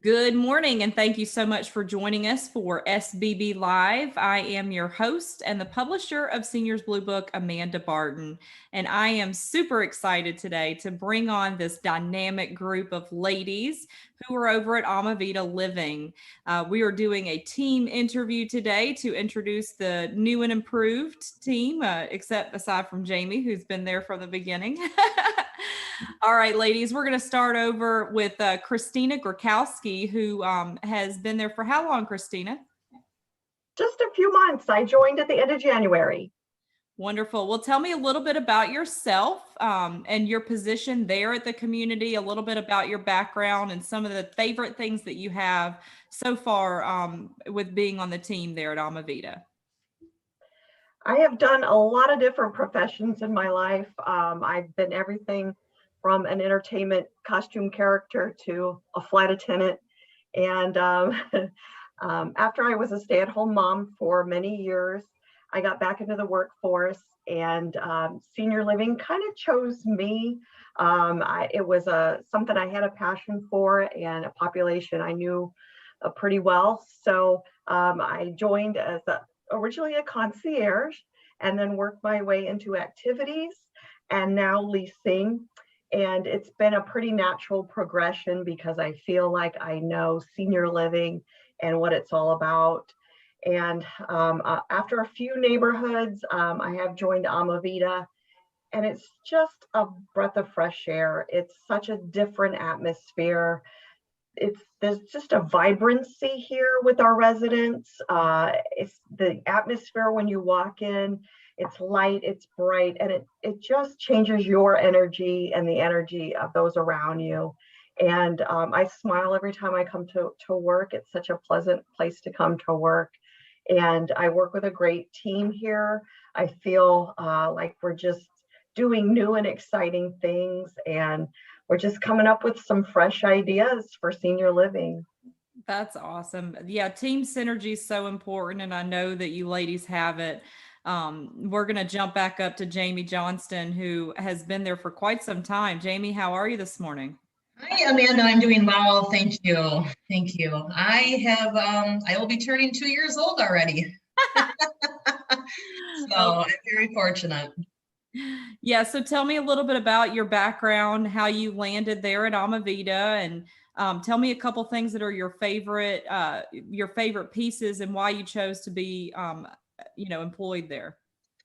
Good morning, and thank you so much for joining us for SBB Live. I am your host and the publisher of Seniors Blue Book, Amanda Barton, and I am super excited today to bring on this dynamic group of ladies who are over at Amavida Living. We are doing a team interview today to introduce the new and improved team, except aside from Jamie, who's been there from the beginning. All right, ladies, we're going to start over with Christina Grochowski, who has been there for how long, Christina? Just a few months. I joined at the end of January. Wonderful. Well, tell me a little bit about yourself and your position there at the community, a little bit about your background and some of the favorite things that you have so far with being on the team there at Amavida. I have done a lot of different professions in my life. I've been everything from an entertainment costume character to a flight attendant. And after I was a stay-at-home mom for many years, I got back into the workforce, and senior living kind of chose me. It was something I had a passion for and a population I knew pretty well. So I joined as originally a concierge, and then worked my way into activities and now leasing. And it's been a pretty natural progression because I feel like I know senior living and what it's all about. And after a few neighborhoods, I have joined Amavida, and it's just a breath of fresh air. It's such a different atmosphere. There's just a vibrancy here with our residents. It's the atmosphere when you walk in. It's light, it's bright, and it just changes your energy and the energy of those around you. And I smile every time I come to work. It's such a pleasant place to come to work. And I work with a great team here. I feel like we're just doing new and exciting things, and we're just coming up with some fresh ideas for senior living. That's awesome. Yeah, team synergy is so important, and I know that you ladies have it. We're going to jump back up to Jamie Johnston, who has been there for quite some time. Jamie, how are you this morning? Hi, Amanda. I'm doing well. Thank you. Thank you. I will be turning 2 years old already. So I'm very fortunate. Yeah. So tell me a little bit about your background, how you landed there at Amavida, and tell me a couple things that are your favorite pieces and why you chose to be, employed there.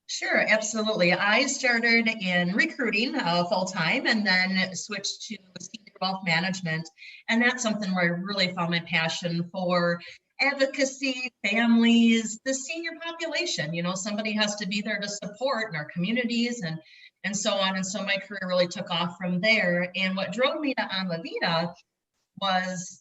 Sure, absolutely. I started in recruiting full-time and then switched to senior wealth management. And that's something where I really found my passion for advocacy, families, the senior population. Somebody has to be there to support in our communities and so on. And so my career really took off from there. And what drove me to Amavida was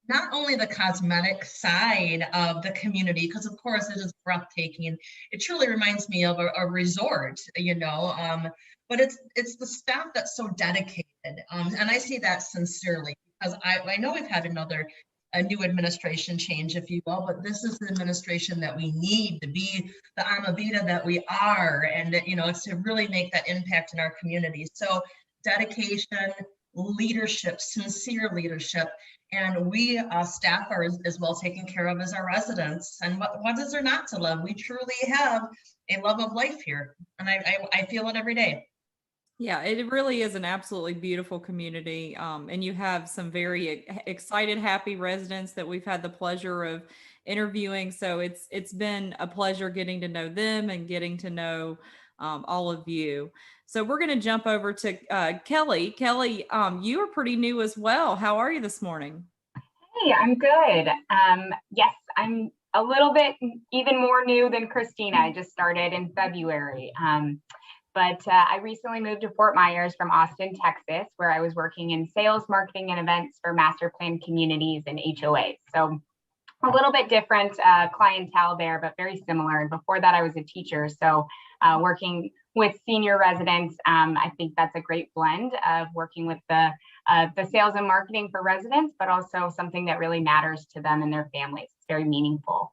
not only the cosmetic side of the community, because of course it is breathtaking. It truly reminds me of a resort, but it's the staff that's so dedicated. And I say that sincerely because I know we've had a new administration change, if you will, but this is the administration that we need to be the Amavida that we are. And, it's to really make that impact in our community. So dedication, leadership, sincere leadership. And we staff are as well taken care of as our residents. And what is there not to love? We truly have a love of life here. And I feel it every day. Yeah, it really is an absolutely beautiful community. And you have some very excited, happy residents that we've had the pleasure of interviewing. So it's been a pleasure getting to know them and getting to know all of you. So we're going to jump over to Kelly. Kelly, you are pretty new as well. How are you this morning? Hey, I'm good. Yes, I'm a little bit even more new than Christina. I just started in February. But I recently moved to Fort Myers from Austin, Texas, where I was working in sales, marketing, and events for master plan communities and HOAs. So a little bit different clientele there, but very similar. And before that, I was a teacher. So working with senior residents, I think that's a great blend of working with the sales and marketing for residents, but also something that really matters to them and their families. It's very meaningful.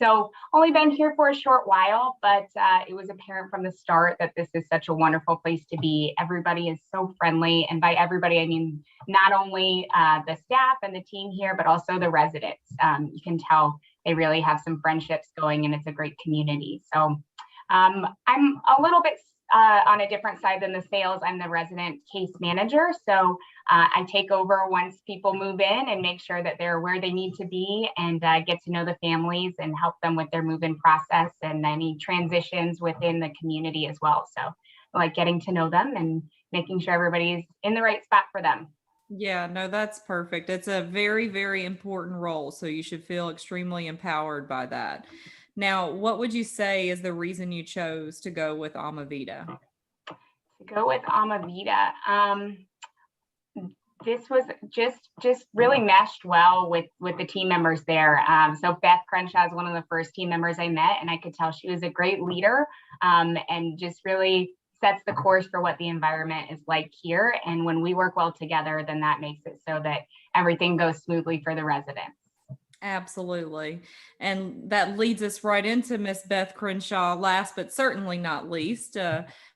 So only been here for a short while, but it was apparent from the start that this is such a wonderful place to be. Everybody is so friendly. And by everybody, I mean not only the staff and the team here, but also the residents. You can tell they really have some friendships going, and it's a great community. So I'm a little bit on a different side than the sales. I'm the resident case manager. So I take over once people move in and make sure that they're where they need to be, and get to know the families and help them with their move-in process and any transitions within the community as well. So I like getting to know them and making sure everybody's in the right spot for them. Yeah, no, that's perfect. It's a very, very important role. So you should feel extremely empowered by that. Now, what would you say is the reason you chose to go with Amavida? To go with Amavida, this was just really meshed well with the team members there. So Beth Crenshaw is one of the first team members I met, and I could tell she was a great leader, and just really sets the course for what the environment is like here. And when we work well together, then that makes it so that everything goes smoothly for the residents. Absolutely. And that leads us right into Miss Beth Crenshaw, last but certainly not least.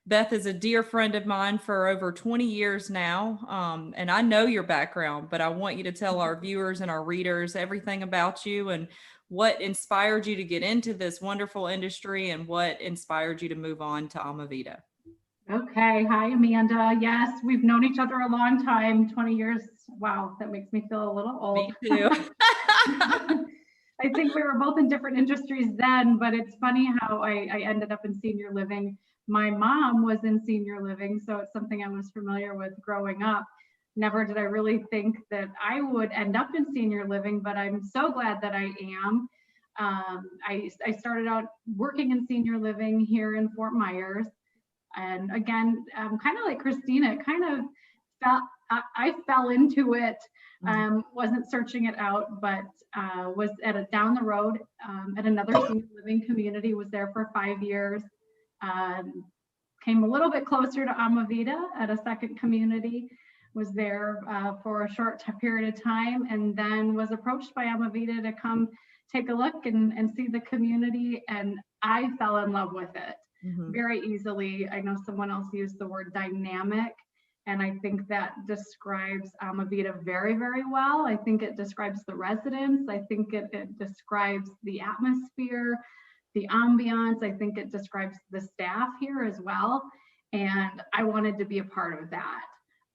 Beth is a dear friend of mine for over 20 years now. And I know your background, but I want you to tell our viewers and our readers everything about you and what inspired you to get into this wonderful industry and what inspired you to move on to Amavida. Okay. Hi, Amanda. Yes, we've known each other a long time, 20 years. Wow, that makes me feel a little old. Me too. I think we were both in different industries then, but it's funny how I ended up in senior living. My mom was in senior living, so it's something I was familiar with growing up. Never did I really think that I would end up in senior living, but I'm so glad that I am. I started out working in senior living here in Fort Myers. And again, kind of like Christina, I fell into it, wasn't searching it out, but was down the road at another senior living community, was there for 5 years, came a little bit closer to Amavida at a second community, was there for a short period of time, and then was approached by Amavida to come take a look and see the community, and I fell in love with it. Very easily. I know someone else used the word dynamic, and I think that describes Amavida very, very well. I think it describes the residents. I think it describes the atmosphere, the ambiance. I think it describes the staff here as well. And I wanted to be a part of that.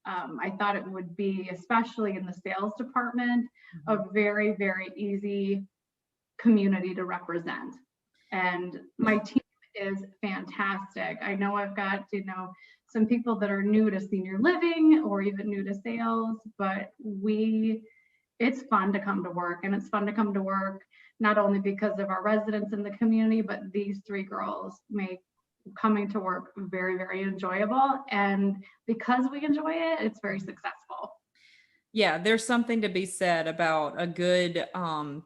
I thought it would be, especially in the sales department, a very, very easy community to represent. And my team is fantastic. I know I've got, some people that are new to senior living or even new to sales, but it's fun to come to work, and it's fun to come to work not only because of our residents in the community, but these three girls make coming to work very, very enjoyable. And because we enjoy it, it's very successful. Yeah, there's something to be said about a good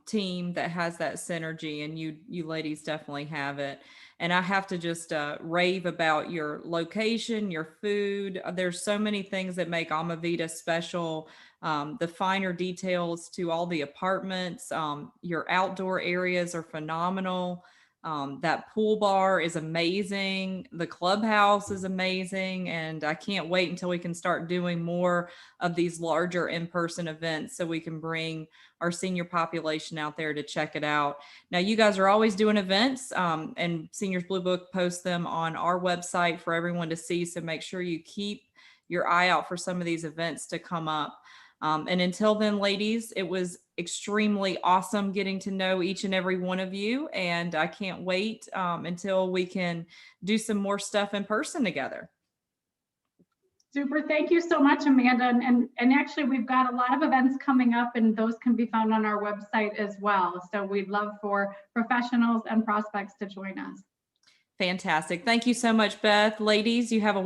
team that has that synergy, and you ladies definitely have it. And I have to just rave about your location, your food. There's so many things that make Amavida special. The finer details to all the apartments. Your outdoor areas are phenomenal. That pool bar is amazing. The clubhouse is amazing. And I can't wait until we can start doing more of these larger in-person events so we can bring our senior population out there to check it out. Now, you guys are always doing events, and Seniors Blue Book posts them on our website for everyone to see. So make sure you keep your eye out for some of these events to come up. And until then, ladies, it was extremely awesome getting to know each and every one of you. And I can't wait until we can do some more stuff in person together. Super. Thank you so much, Amanda. And actually, we've got a lot of events coming up, and those can be found on our website as well. So we'd love for professionals and prospects to join us. Fantastic. Thank you so much, Beth. Ladies, you have a